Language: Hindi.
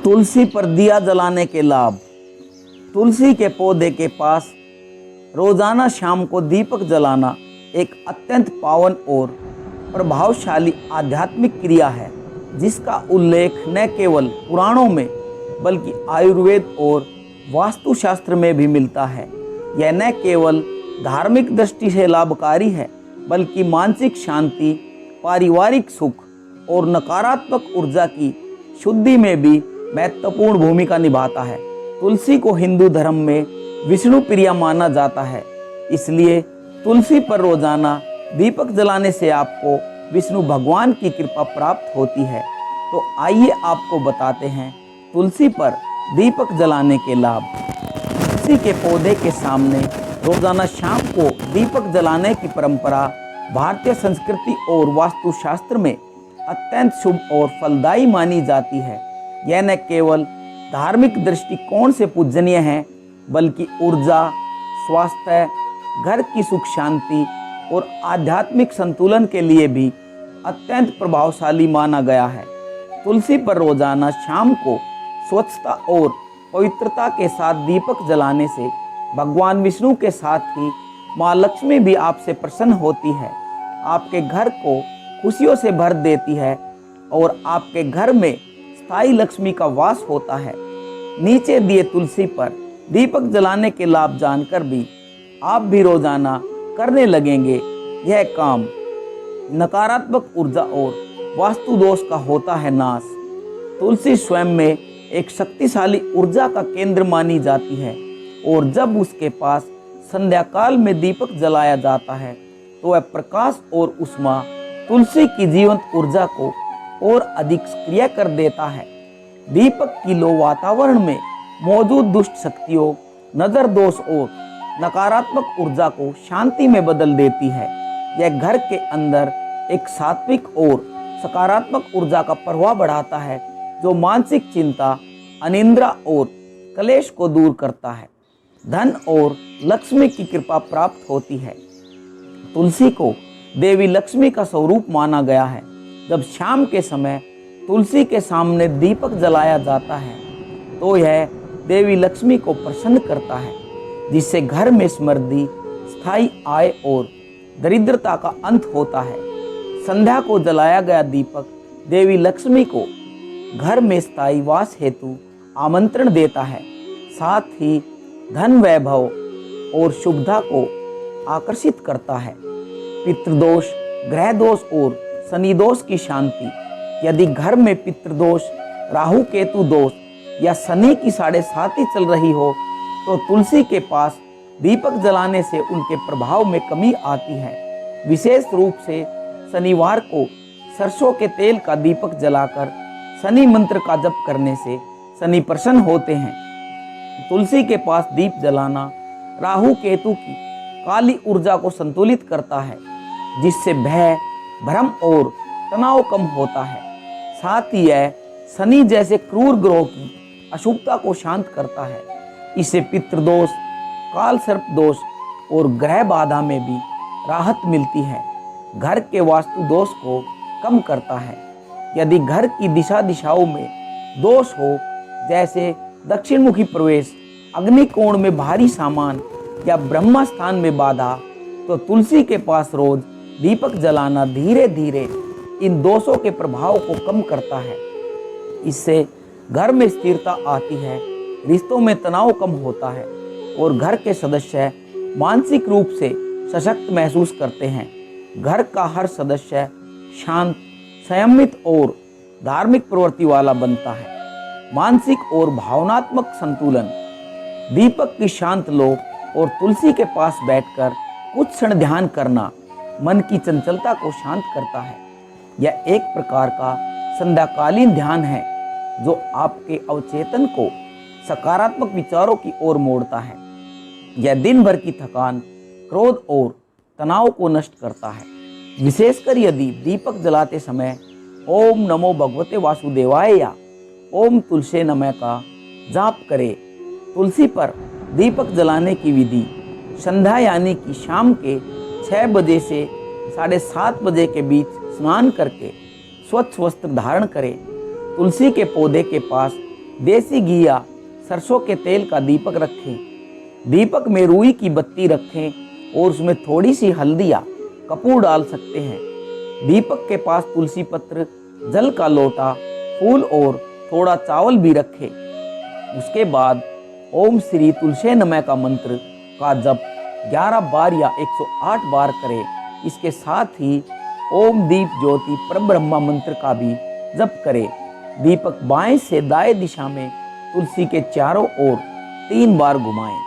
तुलसी पर दिया जलाने के लाभ। तुलसी के पौधे के पास रोजाना शाम को दीपक जलाना एक अत्यंत पावन और प्रभावशाली आध्यात्मिक क्रिया है, जिसका उल्लेख न केवल पुराणों में बल्कि आयुर्वेद और वास्तुशास्त्र में भी मिलता है। यह न केवल धार्मिक दृष्टि से लाभकारी है, बल्कि मानसिक शांति, पारिवारिक सुख और नकारात्मक ऊर्जा की शुद्धि में भी महत्वपूर्ण भूमिका निभाता है। तुलसी को हिंदू धर्म में विष्णु प्रिया माना जाता है, इसलिए तुलसी पर रोजाना दीपक जलाने से आपको विष्णु भगवान की कृपा प्राप्त होती है। तो आइए आपको बताते हैं तुलसी पर दीपक जलाने के लाभ। तुलसी के पौधे के सामने रोजाना शाम को दीपक जलाने की परंपरा भारतीय संस्कृति और वास्तुशास्त्र में अत्यंत शुभ और फलदायी मानी जाती है। यह न केवल धार्मिक दृष्टिकोण से पूजनीय है, बल्कि ऊर्जा, स्वास्थ्य, घर की सुख शांति और आध्यात्मिक संतुलन के लिए भी अत्यंत प्रभावशाली माना गया है। तुलसी पर रोजाना शाम को स्वच्छता और पवित्रता के साथ दीपक जलाने से भगवान विष्णु के साथ ही माँ लक्ष्मी भी आपसे प्रसन्न होती है, आपके घर को खुशियों से भर देती है और आपके घर में स्थायी लक्ष्मी का वास होता है। नीचे दिए तुलसी पर दीपक जलाने के लाभ जानकर भी आप भी रोजाना करने लगेंगे। यह काम नकारात्मक ऊर्जा और वास्तु दोष का होता है नाश। तुलसी स्वयं में एक शक्तिशाली ऊर्जा का केंद्र मानी जाती है और जब उसके पास संध्या काल में दीपक जलाया जाता है तो वह प्रकाश और उष्मा तुलसी की जीवंत ऊर्जा को और अधिक सक्रिय कर देता है। दीपक की लो वातावरण में मौजूद दुष्ट शक्तियों, नजर दोष और नकारात्मक ऊर्जा को शांति में बदल देती है। यह घर के अंदर एक सात्विक और सकारात्मक ऊर्जा का प्रवाह बढ़ाता है, जो मानसिक चिंता, अनिद्रा और कलेश को दूर करता है। धन और लक्ष्मी की कृपा प्राप्त होती है। तुलसी को देवी लक्ष्मी का स्वरूप माना गया है। जब शाम के समय तुलसी के सामने दीपक जलाया जाता है तो यह देवी लक्ष्मी को प्रसन्न करता है, जिससे घर में समृद्धि, स्थायी आय और दरिद्रता का अंत होता है। संध्या को जलाया गया दीपक देवी लक्ष्मी को घर में स्थायी वास हेतु आमंत्रण देता है, साथ ही धन, वैभव और शुभता को आकर्षित करता है। पितृदोष, ग्रह दोष और शनि दोष की शांति। यदि घर में पितृदोष, राहु केतु दोष या शनि की 7.5 चल रही हो तो तुलसी के पास दीपक जलाने से उनके प्रभाव में कमी आती है। विशेष रूप से शनिवार को सरसों के तेल का दीपक जलाकर शनि मंत्र का जप करने से शनि प्रसन्न होते हैं। तुलसी के पास दीप जलाना राहु केतु की काली ऊर्जा को संतुलित करता है, जिससे भय, भ्रम और तनाव कम होता है। साथ ही यह शनि जैसे क्रूर ग्रह की अशुभता को शांत करता है। इससे पितृदोष, काल सर्प दोष और ग्रह बाधा में भी राहत मिलती है। घर के वास्तु दोष को कम करता है। यदि घर की दिशाओं में दोष हो, जैसे दक्षिण मुखी प्रवेश, अग्निकोण में भारी सामान या ब्रह्मा स्थान में बाधा, तो तुलसी के पास रोज दीपक जलाना धीरे धीरे इन दोषों के प्रभाव को कम करता है। इससे घर में स्थिरता आती है, रिश्तों में तनाव कम होता है और घर के सदस्य मानसिक रूप से सशक्त महसूस करते हैं। घर का हर सदस्य शांत, संयमित और धार्मिक प्रवृत्ति वाला बनता है। मानसिक और भावनात्मक संतुलन। दीपक की शांत लो और तुलसी के पास बैठकर कुछ क्षण ध्यान करना मन की चंचलता को शांत करता है। यह एक प्रकार का संध्याकालीन ध्यान है जो आपके अवचेतन को सकारात्मक विचारों की ओर मोड़ता है। यह दिन भर की थकान, क्रोध और तनाव को नष्ट करता है। विशेषकर यदि दीपक जलाते समय ओम नमो भगवते वासुदेवाय या ओम तुलसी नमः का जाप करें। तुलसी पर दीपक जलाने की विधि। संध्या यानी कि शाम के 6 बजे से 7:30 बजे के बीच स्नान करके स्वच्छ वस्त्र धारण करें। तुलसी के पौधे के पास देसी घी या सरसों के तेल का दीपक रखें। दीपक में रुई की बत्ती रखें और उसमें थोड़ी सी हल्दी या कपूर डाल सकते हैं। दीपक के पास तुलसी पत्र, जल का लोटा, फूल और थोड़ा चावल भी रखें। उसके बाद ओम श्री तुलसी नमः का मंत्र का जप 11 बार या 108 बार करें। इसके साथ ही ओम दीप ज्योति परब्रह्मा मंत्र का भी जप करें। दीपक बाएं से दाएं दिशा में तुलसी के चारों ओर 3 बार घुमाएं।